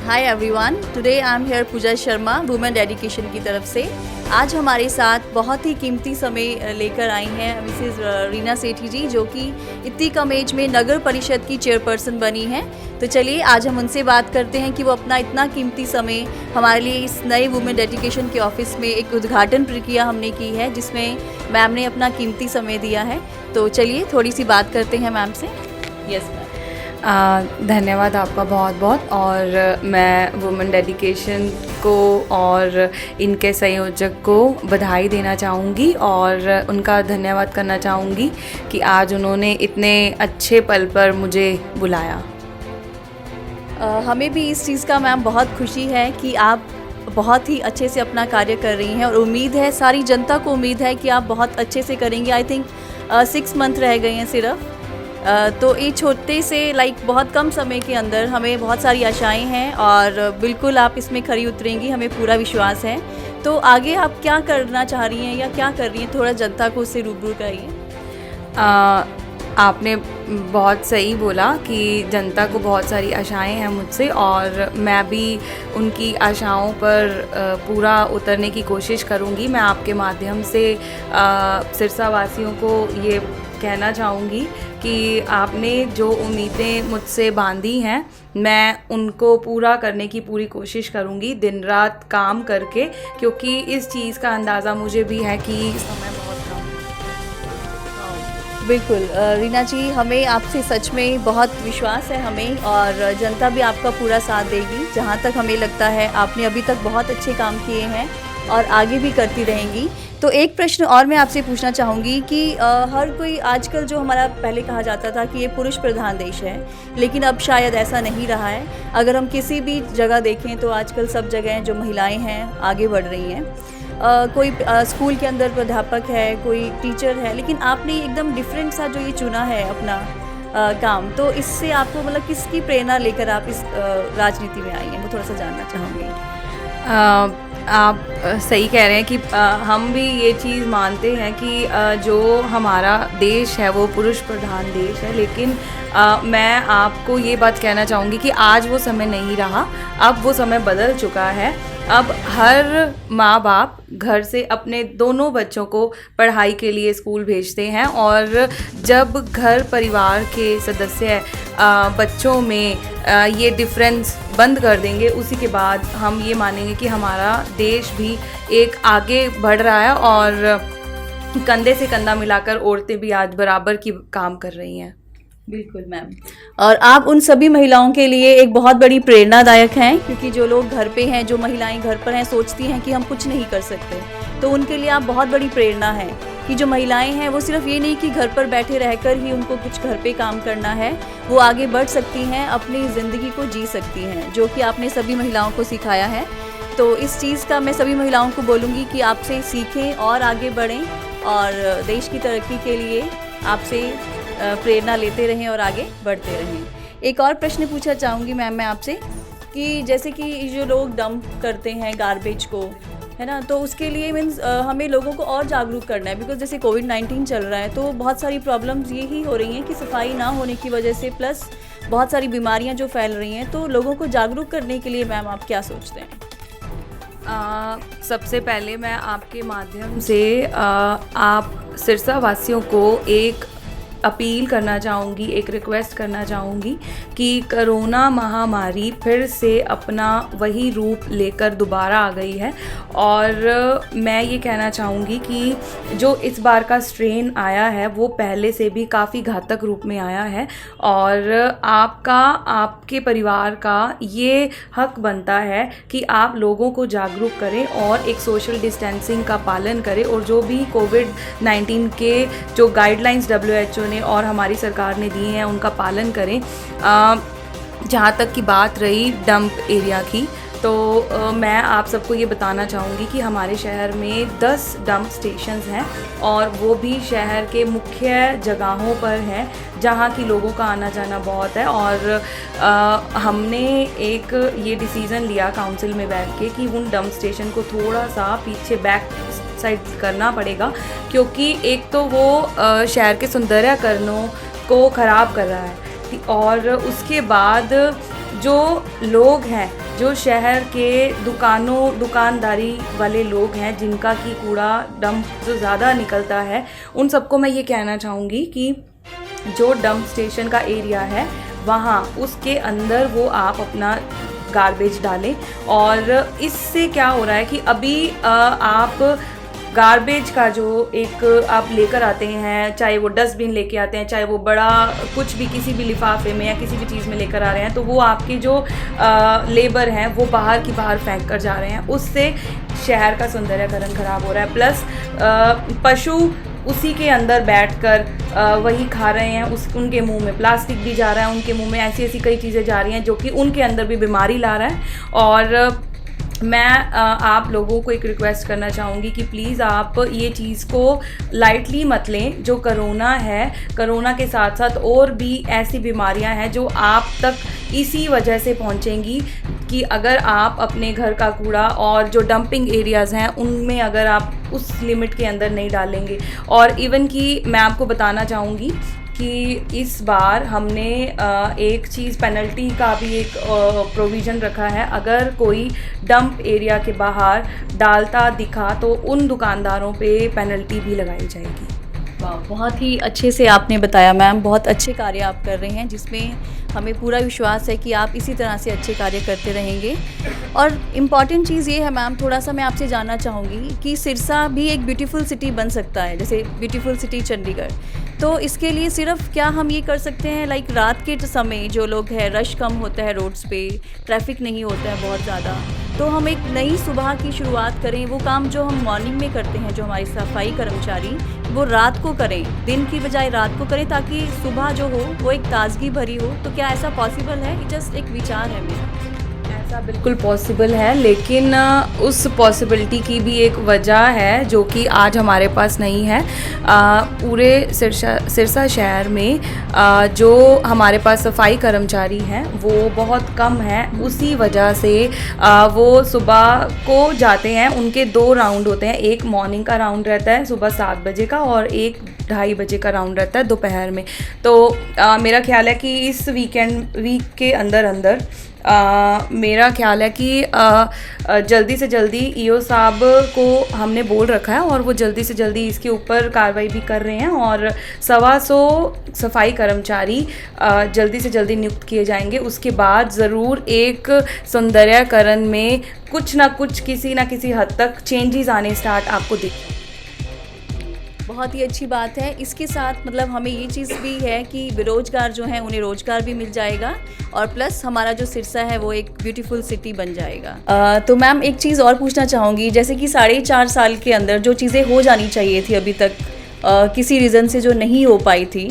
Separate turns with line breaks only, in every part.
Hi everyone, today I am here Pooja Sharma women dedication की तरफ से। आज हमारे साथ बहुत ही कीमती समय लेकर आई हैं मिसेस रीना सेठी जी, जो कि इतनी कम एज में नगर परिषद की चेयरपर्सन बनी हैं। तो चलिए आज हम उनसे बात करते हैं कि वो अपना इतना कीमती समय हमारे लिए इस नए वुमेन डेडिकेशन के ऑफिस में एक उद्घाटन प्रक्रिया हमने की है, जिसमें मैम ने अपना कीमती समय दिया है। तो चलिए थोड़ी सी बात करते हैं मैम से। Yes ma'am.
धन्यवाद आपका बहुत बहुत। और मैं वुमेन डेडिकेशन को और इनके संयोजक को बधाई देना चाहूँगी और उनका धन्यवाद करना चाहूँगी कि आज उन्होंने इतने अच्छे पल पर मुझे बुलाया।
हमें भी इस चीज़ का मैम बहुत खुशी है कि आप बहुत ही अच्छे से अपना कार्य कर रही हैं और उम्मीद है, सारी जनता को उम्मीद है कि आप बहुत अच्छे से करेंगे। आई थिंक 6 मंथ रह गए हैं सिर्फ। तो ये छोटे से बहुत कम समय के अंदर हमें बहुत सारी आशाएं हैं और बिल्कुल आप इसमें खरी उतरेंगी, हमें पूरा विश्वास है। तो आगे आप क्या करना चाह रही हैं या क्या कर रही हैं, थोड़ा जनता को उससे रूबरू कराइए।
आपने बहुत सही बोला कि जनता को बहुत सारी आशाएं हैं मुझसे और मैं भी उनकी आशाओं पर पूरा उतरने की कोशिश करूंगी। मैं आपके माध्यम से सिरसा वासियों को ये कहना चाहूँगी कि आपने जो उम्मीदें मुझसे बांधी हैं, मैं उनको पूरा करने की पूरी कोशिश करूँगी, दिन रात काम करके, क्योंकि इस चीज़ का अंदाज़ा मुझे भी है कि समय बहुत कम है।
बिल्कुल रीना जी, हमें आपसे सच में बहुत विश्वास है हमें, और जनता भी आपका पूरा साथ देगी। जहाँ तक हमें लगता है आपने अभी तक बहुत अच्छे काम किए हैं और आगे भी करती रहेंगी। तो एक प्रश्न और मैं आपसे पूछना चाहूँगी कि हर कोई आजकल, जो हमारा पहले कहा जाता था कि ये पुरुष प्रधान देश है, लेकिन अब शायद ऐसा नहीं रहा है। अगर हम किसी भी जगह देखें तो आजकल सब जगह जो महिलाएं हैं आगे बढ़ रही हैं। कोई स्कूल के अंदर प्राध्यापक है, कोई टीचर है, लेकिन आपने एकदम डिफरेंट सा जो ये चुना है अपना काम, तो इससे आपको मतलब किसकी प्रेरणा लेकर आप इस राजनीति में आई हैं, वो थोड़ा सा जानना चाहूँगी।
आप सही कह रहे हैं कि हम भी ये चीज़ मानते हैं कि जो हमारा देश है वो पुरुष प्रधान देश है, लेकिन मैं आपको ये बात कहना चाहूँगी कि आज वो समय नहीं रहा, अब वो समय बदल चुका है। अब हर माँ बाप घर से अपने दोनों बच्चों को पढ़ाई के लिए स्कूल भेजते हैं, और जब घर परिवार के सदस्य बच्चों में ये डिफरेंस बंद कर देंगे, उसी के बाद हम ये मानेंगे कि हमारा देश भी एक आगे बढ़ रहा है और कंधे से कंधा मिलाकर औरतें भी आज बराबर की काम कर रही हैं।
बिल्कुल मैम, और आप उन सभी महिलाओं के लिए एक बहुत बड़ी प्रेरणादायक हैं, क्योंकि जो लोग घर पे हैं, जो महिलाएं घर पर हैं, सोचती हैं कि हम कुछ नहीं कर सकते, तो उनके लिए आप बहुत बड़ी प्रेरणा है कि जो महिलाएं हैं वो सिर्फ ये नहीं कि घर पर बैठे रहकर ही उनको कुछ घर पे काम करना है, वो आगे बढ़ सकती हैं, अपनी ज़िंदगी को जी सकती हैं, जो कि आपने सभी महिलाओं को सिखाया है। तो इस चीज़ का मैं सभी महिलाओं को बोलूँगी कि आपसे सीखें और आगे बढ़ें और देश की तरक्की के लिए आपसे प्रेरणा लेते रहें और आगे बढ़ते रहें। एक और प्रश्न पूछना चाहूँगी मैम मैं आपसे कि जैसे कि जो लोग डंप करते हैं गार्बेज को, है ना, तो उसके लिए मीन्स हमें लोगों को और जागरूक करना है, बिकॉज जैसे कोविड-19 चल रहा है तो बहुत सारी प्रॉब्लम्स यही हो रही हैं कि सफाई ना होने की वजह से, प्लस बहुत सारी बीमारियां जो फैल रही हैं। तो लोगों को जागरूक करने के लिए मैम आप क्या सोचते हैं?
सबसे पहले मैं आपके माध्यम से आप सिरसा वासियों को एक अपील करना चाहूँगी, एक रिक्वेस्ट करना चाहूँगी कि कोरोना महामारी फिर से अपना वही रूप लेकर दोबारा आ गई है, और मैं ये कहना चाहूँगी कि जो इस बार का स्ट्रेन आया है वो पहले से भी काफ़ी घातक रूप में आया है, और आपके परिवार का ये हक बनता है कि आप लोगों को जागरूक करें और एक सोशल डिस्टेंसिंग का पालन करें, और जो भी कोविड-19 के जो गाइडलाइंस WHO और हमारी सरकार ने दी हैं उनका पालन करें। जहाँ तक की बात रही डंप एरिया की, तो मैं आप सबको ये बताना चाहूँगी कि हमारे शहर में 10 डंप स्टेशंस हैं, और वो भी शहर के मुख्य जगहों पर हैं जहाँ की लोगों का आना जाना बहुत है। और हमने एक ये डिसीज़न लिया काउंसिल में बैठ के कि उन डंप स्टेशन को थोड़ा सा पीछे बैक साइड करना पड़ेगा, क्योंकि एक तो वो शहर के सौंदर्यकरणों को ख़राब कर रहा है, और उसके बाद जो लोग हैं जो शहर के दुकानदारी वाले लोग हैं जिनका कि कूड़ा डंप जो ज़्यादा निकलता है, उन सबको मैं ये कहना चाहूँगी कि जो डंप स्टेशन का एरिया है वहाँ उसके अंदर वो आप अपना गार्बेज डालें। और इससे क्या हो रहा है कि अभी आप गार्बेज का जो एक आप लेकर आते हैं, चाहे वो डस्टबिन लेके आते हैं, चाहे वो बड़ा कुछ भी किसी भी लिफाफे में या किसी भी चीज़ में लेकर आ रहे हैं, तो वो आपके जो लेबर हैं वो बाहर की बाहर फेंक कर जा रहे हैं। उससे शहर का सौंदर्यकरण खराब हो रहा है। प्लस पशु उसी के अंदर बैठकर वही खा रहे हैं, उनके मुंह में प्लास्टिक भी जा रहा है, उनके मुंह में ऐसी ऐसी कई चीज़ें जा रही हैं जो कि उनके अंदर भी बीमारी ला रहा है। और मैं आप लोगों को एक रिक्वेस्ट करना चाहूँगी कि प्लीज़ आप ये चीज़ को लाइटली मत लें। जो करोना है, करोना के साथ साथ और भी ऐसी बीमारियां हैं जो आप तक इसी वजह से पहुँचेंगी कि अगर आप अपने घर का कूड़ा और जो डंपिंग एरियाज़ हैं उनमें अगर आप उस लिमिट के अंदर नहीं डालेंगे। और इवन कि मैं आपको बताना चाहूँगी कि इस बार हमने एक चीज़ पेनल्टी का भी एक प्रोविज़न रखा है। अगर कोई डंप एरिया के बाहर डालता दिखा तो उन दुकानदारों पे पेनल्टी भी लगाई जाएगी।
वाह, बहुत ही अच्छे से आपने बताया मैम। बहुत अच्छे कार्य आप कर रहे हैं जिसमें हमें पूरा विश्वास है कि आप इसी तरह से अच्छे कार्य करते रहेंगे। और इम्पॉर्टेंट चीज़ ये है मैम, थोड़ा सा मैं आपसे जानना चाहूँगी कि सिरसा भी एक ब्यूटीफुल सिटी बन सकता है, जैसे ब्यूटीफुल सिटी चंडीगढ़। तो इसके लिए सिर्फ क्या हम ये कर सकते हैं, लाइक रात के समय जो लोग हैं, रश कम होता है रोड्स पे, ट्रैफिक नहीं होता है बहुत ज़्यादा, तो हम एक नई सुबह की शुरुआत करें। वो काम जो हम मॉर्निंग में करते हैं, जो हमारी सफाई कर्मचारी, वो रात को करें, दिन की बजाय रात को करें, ताकि सुबह जो हो वो एक ताजगी भरी हो। तो क्या ऐसा पॉसिबल है? जस्ट एक विचार है मेरा।
ऐसा बिल्कुल पॉसिबल है, लेकिन उस पॉसिबिलिटी की भी एक वजह है जो कि आज हमारे पास नहीं है। पूरे सिरसा शहर में जो हमारे पास सफाई कर्मचारी हैं वो बहुत कम हैं। उसी वजह से वो सुबह को जाते हैं, उनके 2 राउंड होते हैं। एक मॉर्निंग का राउंड रहता है सुबह 7 बजे का और एक 2:30 बजे का राउंड रहता है दोपहर में। तो मेरा ख्याल है कि इस वीक के अंदर मेरा ख्याल है कि जल्दी से जल्दी ईओ साहब को हमने बोल रखा है और वो जल्दी से जल्दी इसके ऊपर कार्रवाई भी कर रहे हैं। और 125 सफाई कर्मचारी जल्दी से जल्दी नियुक्त किए जाएंगे। उसके बाद ज़रूर एक सौंदर्यकरण में कुछ ना कुछ, किसी ना किसी हद तक चेंजेस आने स्टार्ट आपको दिखें।
बहुत ही अच्छी बात है। इसके साथ मतलब हमें ये चीज़ भी है कि बेरोजगार जो हैं उन्हें रोजगार भी मिल जाएगा और प्लस हमारा जो सिरसा है वो एक ब्यूटीफुल सिटी बन जाएगा। तो मैम एक चीज़ और पूछना चाहूँगी, जैसे कि 4.5 साल के अंदर जो चीज़ें हो जानी चाहिए थी अभी तक किसी रीज़न से जो नहीं हो पाई थी,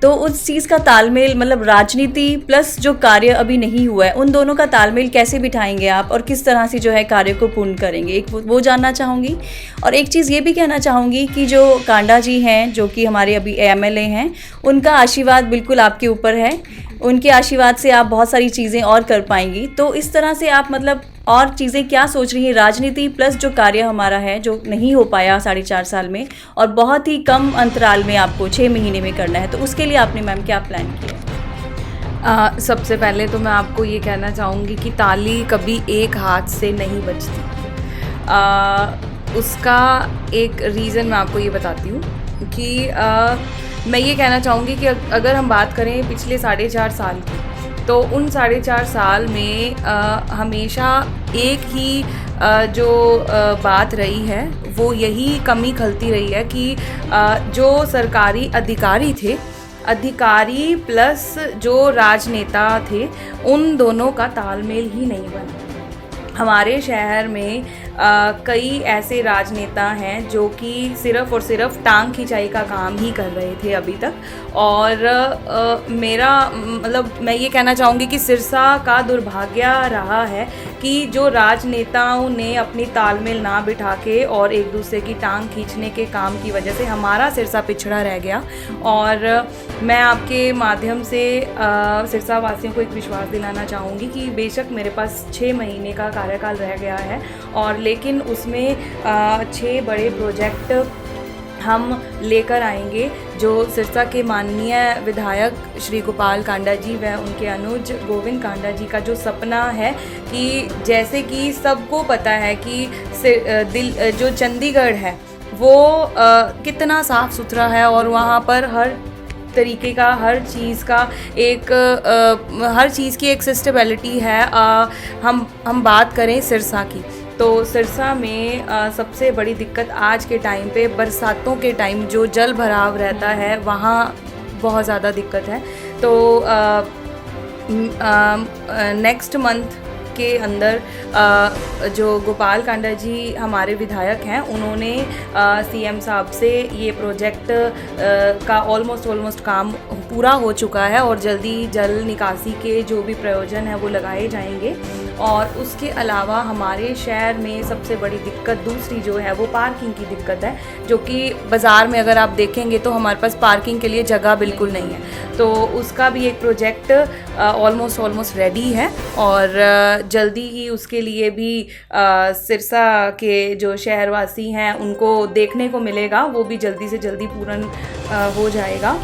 तो उस चीज़ का तालमेल, मतलब राजनीति प्लस जो कार्य अभी नहीं हुआ है, उन दोनों का तालमेल कैसे बिठाएंगे आप और किस तरह से जो है कार्य को पूर्ण करेंगे, एक वो जानना चाहूँगी। और एक चीज़ ये भी कहना चाहूँगी कि जो कांडा जी हैं, जो कि हमारे अभी एमएलए हैं, उनका आशीर्वाद बिल्कुल आपके ऊपर है। उनके आशीर्वाद से आप बहुत सारी चीज़ें और कर पाएंगी। तो इस तरह से आप मतलब और चीज़ें क्या सोच रही हैं, राजनीति प्लस जो कार्य हमारा है जो नहीं हो पाया 4.5 साल में और बहुत ही कम अंतराल में आपको 6 महीने में करना है, तो उसके लिए आपने मैम क्या प्लान किया?
सबसे पहले तो मैं आपको ये कहना चाहूँगी कि ताली कभी एक हाथ से नहीं बजती। उसका एक रीज़न मैं आपको ये बताती हूँ कि मैं ये कहना चाहूँगी कि अगर हम बात करें पिछले 4.5 साल की, तो उन 4.5 साल में हमेशा एक ही जो बात रही है वो यही कमी खलती रही है कि जो सरकारी अधिकारी प्लस जो राजनेता थे, उन दोनों का तालमेल ही नहीं बना। हमारे शहर में कई ऐसे राजनेता हैं जो कि सिर्फ़ और सिर्फ टांग खिंचाई का काम ही कर रहे थे अभी तक। और मेरा मतलब मैं ये कहना चाहूँगी कि सिरसा का दुर्भाग्य रहा है कि जो राजनेताओं ने अपनी तालमेल ना बिठा के और एक दूसरे की टांग खींचने के काम की वजह से हमारा सिरसा पिछड़ा रह गया। और मैं आपके माध्यम से सिरसा वासियों को एक विश्वास दिलाना चाहूँगी कि बेशक मेरे पास 6 महीने का कार्यकाल रह गया है, और लेकिन उसमें 6 बड़े प्रोजेक्ट हम लेकर आएंगे। जो सिरसा के माननीय विधायक श्री गोपाल कांडा जी व उनके अनुज गोविंद कांडा जी का जो सपना है कि जैसे कि सबको पता है कि जो चंडीगढ़ है वो कितना साफ़ सुथरा है और वहाँ पर हर तरीके का हर चीज़ की एक्सेसिबिलिटी है। हम बात करें सिरसा की, तो सिरसा में सबसे बड़ी दिक्कत आज के टाइम पे बरसातों के टाइम जो जल भराव रहता है वहाँ बहुत ज़्यादा दिक्कत है। तो नेक्स्ट मंथ के अंदर जो गोपाल कांडा जी हमारे विधायक हैं उन्होंने सीएम साहब से ये प्रोजेक्ट का ऑलमोस्ट काम पूरा हो चुका है और जल्दी जल निकासी के जो भी प्रयोजन है वो लगाए जाएंगे। और उसके अलावा हमारे शहर में सबसे बड़ी दिक्कत दूसरी जो है वो पार्किंग की दिक्कत है, जो कि बाज़ार में अगर आप देखेंगे तो हमारे पास पार्किंग के लिए जगह बिल्कुल नहीं है। तो उसका भी एक प्रोजेक्ट ऑलमोस्ट रेडी है और जल्दी ही उसके लिए भी सिरसा के जो शहरवासी हैं उनको देखने को मिलेगा, वो भी जल्दी से जल्दी पूर्ण हो जाएगा।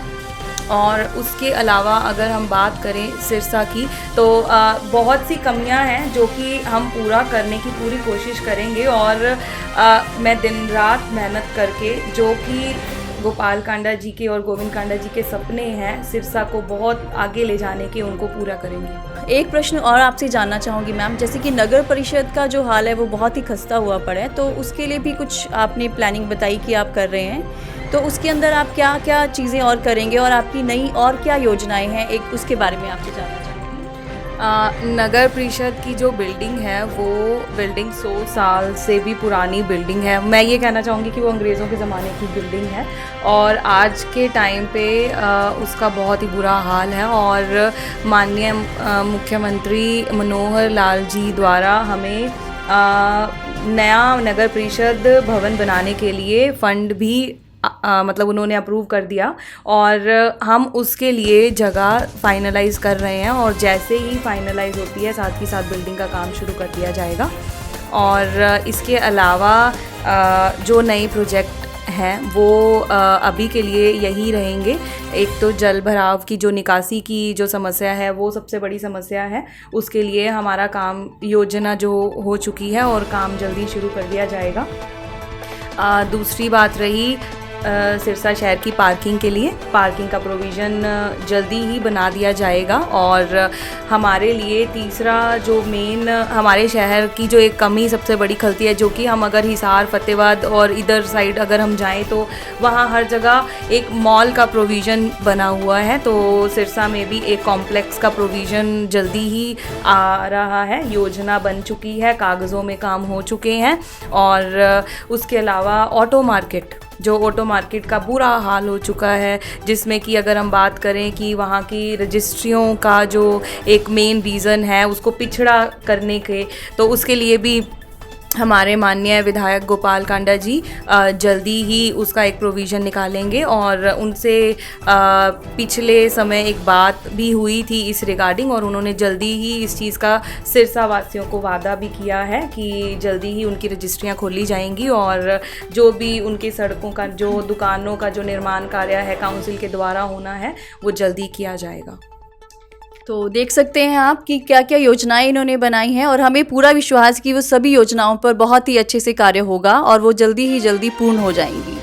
और उसके अलावा अगर हम बात करें सिरसा की तो बहुत सी कमियां हैं जो कि हम पूरा करने की पूरी कोशिश करेंगे और मैं दिन रात मेहनत करके जो कि गोपाल कांडा जी के और गोविंद कांडा जी के सपने हैं सिरसा को बहुत आगे ले जाने के, उनको पूरा करेंगे।
एक प्रश्न और आपसे जानना चाहूँगी मैम, जैसे कि नगर परिषद का जो हाल है वो बहुत ही खस्ता हुआ पड़ा है, तो उसके लिए भी कुछ आपने प्लानिंग बताई कि आप कर रहे हैं, तो उसके अंदर आप क्या क्या चीज़ें और करेंगे और आपकी नई और क्या योजनाएं हैं, एक उसके बारे में आपसे जानना चाहूँगी।
नगर परिषद की जो बिल्डिंग है वो बिल्डिंग 100 साल से भी पुरानी बिल्डिंग है। मैं ये कहना चाहूँगी कि वो अंग्रेज़ों के ज़माने की बिल्डिंग है और आज के टाइम पे उसका बहुत ही बुरा हाल है और माननीय मुख्यमंत्री मनोहर लाल जी द्वारा हमें नया नगर परिषद भवन बनाने के लिए फ़ंड भी मतलब उन्होंने अप्रूव कर दिया और हम उसके लिए जगह फाइनलाइज़ कर रहे हैं और जैसे ही फाइनलाइज़ होती है साथ ही साथ बिल्डिंग का काम शुरू कर दिया जाएगा। और इसके अलावा जो नए प्रोजेक्ट हैं वो अभी के लिए यही रहेंगे। एक तो जल भराव की जो निकासी की जो समस्या है वो सबसे बड़ी समस्या है, उसके लिए हमारा काम योजना जो हो चुकी है और काम जल्दी शुरू कर दिया जाएगा। दूसरी बात रही सिरसा शहर की पार्किंग के लिए, पार्किंग का प्रोविज़न जल्दी ही बना दिया जाएगा। और हमारे लिए तीसरा जो मेन हमारे शहर की जो एक कमी सबसे बड़ी खलती है, जो कि हम अगर हिसार फतेहाबाद और इधर साइड अगर हम जाएं तो वहाँ हर जगह एक मॉल का प्रोविज़न बना हुआ है, तो सिरसा में भी एक कॉम्प्लेक्स का प्रोविज़न जल्दी ही आ रहा है, योजना बन चुकी है, कागज़ों में काम हो चुके हैं। और उसके अलावा ऑटो मार्केट का बुरा हाल हो चुका है, जिसमें कि अगर हम बात करें कि वहाँ की रजिस्ट्रियों का जो एक मेन रीज़न है उसको पिछड़ा करने के, तो उसके लिए भी हमारे माननीय विधायक गोपाल कांडा जी जल्दी ही उसका एक प्रोविज़न निकालेंगे। और उनसे पिछले समय एक बात भी हुई थी इस रिगार्डिंग और उन्होंने जल्दी ही इस चीज़ का सिरसा वासियों को वादा भी किया है कि जल्दी ही उनकी रजिस्ट्रियाँ खोली जाएंगी और जो भी उनकी सड़कों का जो दुकानों का जो निर्माण कार्य है काउंसिल के द्वारा होना है वो जल्दी किया जाएगा।
तो देख सकते हैं आप कि क्या क्या योजनाएं इन्होंने बनाई हैं और हमें पूरा विश्वास कि वो सभी योजनाओं पर बहुत ही अच्छे से कार्य होगा और वो जल्दी ही जल्दी पूर्ण हो जाएंगी।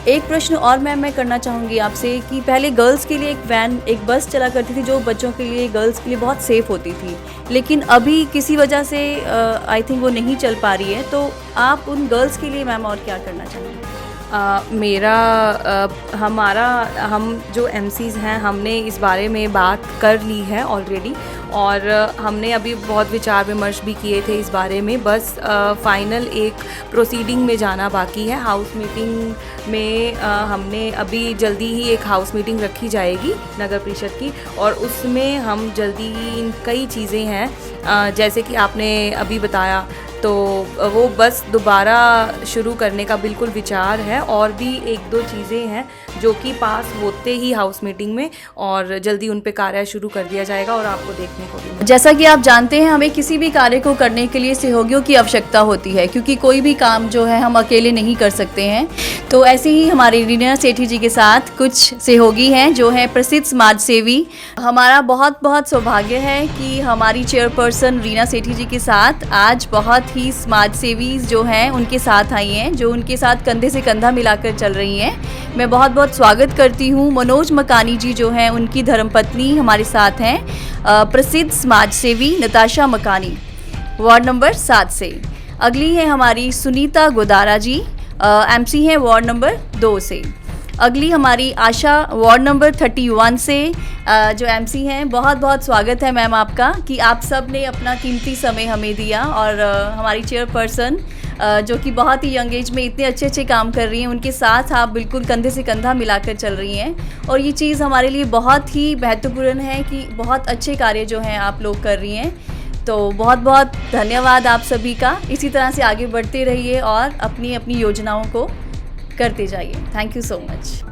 एक प्रश्न और मैं करना चाहूँगी आपसे कि पहले गर्ल्स के लिए एक बस चला करती थी जो बच्चों के लिए गर्ल्स के लिए बहुत सेफ़ होती थी, लेकिन अभी किसी वजह से आई थिंक वो नहीं चल पा रही है, तो आप उन गर्ल्स के लिए मैम और क्या करना चाहेंगे?
हम जो MCs हैं हमने इस बारे में बात कर ली है ऑलरेडी और हमने अभी बहुत विचार विमर्श भी किए थे इस बारे में, बस फाइनल एक प्रोसीडिंग में जाना बाकी है। हाउस मीटिंग में हमने अभी जल्दी ही एक हाउस मीटिंग रखी जाएगी नगर परिषद की और उसमें हम जल्दी ही कई चीज़ें हैं जैसे कि आपने अभी बताया तो वो बस दोबारा शुरू करने का बिल्कुल विचार है। और भी 1-2 चीज़ें हैं जो कि पास होते ही हाउस मीटिंग में, और जल्दी उन पे कार्य शुरू कर दिया जाएगा और आपको देखने को भी मिलेगा।
जैसा कि आप जानते हैं, हमें किसी भी कार्य को करने के लिए सहयोगियों की आवश्यकता होती है, क्योंकि कोई भी काम जो है हम अकेले नहीं कर सकते हैं। तो ऐसे ही हमारे रीना सेठी जी के साथ कुछ सहयोगी हैं जो हैं प्रसिद्ध समाज सेवी। हमारा बहुत बहुत सौभाग्य है कि हमारी चेयरपर्सन रीना सेठी जी के साथ आज बहुत ही समाज सेवी जो हैं उनके साथ आई हैं, जो उनके साथ कंधे से कंधा मिलाकर चल रही हैं। मैं बहुत बहुत स्वागत करती हूँ। मनोज मकानी जी जो हैं, उनकी धर्मपत्नी हमारे साथ हैं, प्रसिद्ध समाज सेवी नताशा मकानी, वार्ड नंबर 7 से। अगली है हमारी सुनीता गोदारा जी, एमसी हैं वार्ड नंबर 2 से। अगली हमारी आशा वार्ड नंबर 31 से जो एमसी हैं। बहुत बहुत स्वागत है मैम आपका कि आप सब ने अपना कीमती समय हमें दिया, और हमारी चेयरपर्सन जो कि बहुत ही यंग एज में इतने अच्छे अच्छे काम कर रही हैं, उनके साथ आप बिल्कुल कंधे से कंधा मिलाकर चल रही हैं। और ये चीज़ हमारे लिए बहुत ही महत्वपूर्ण है कि बहुत अच्छे कार्य जो हैं आप लोग कर रही हैं। तो बहुत बहुत धन्यवाद आप सभी का। इसी तरह से आगे बढ़ते रहिए और अपनी अपनी योजनाओं को करते जाइए। Thank you so much.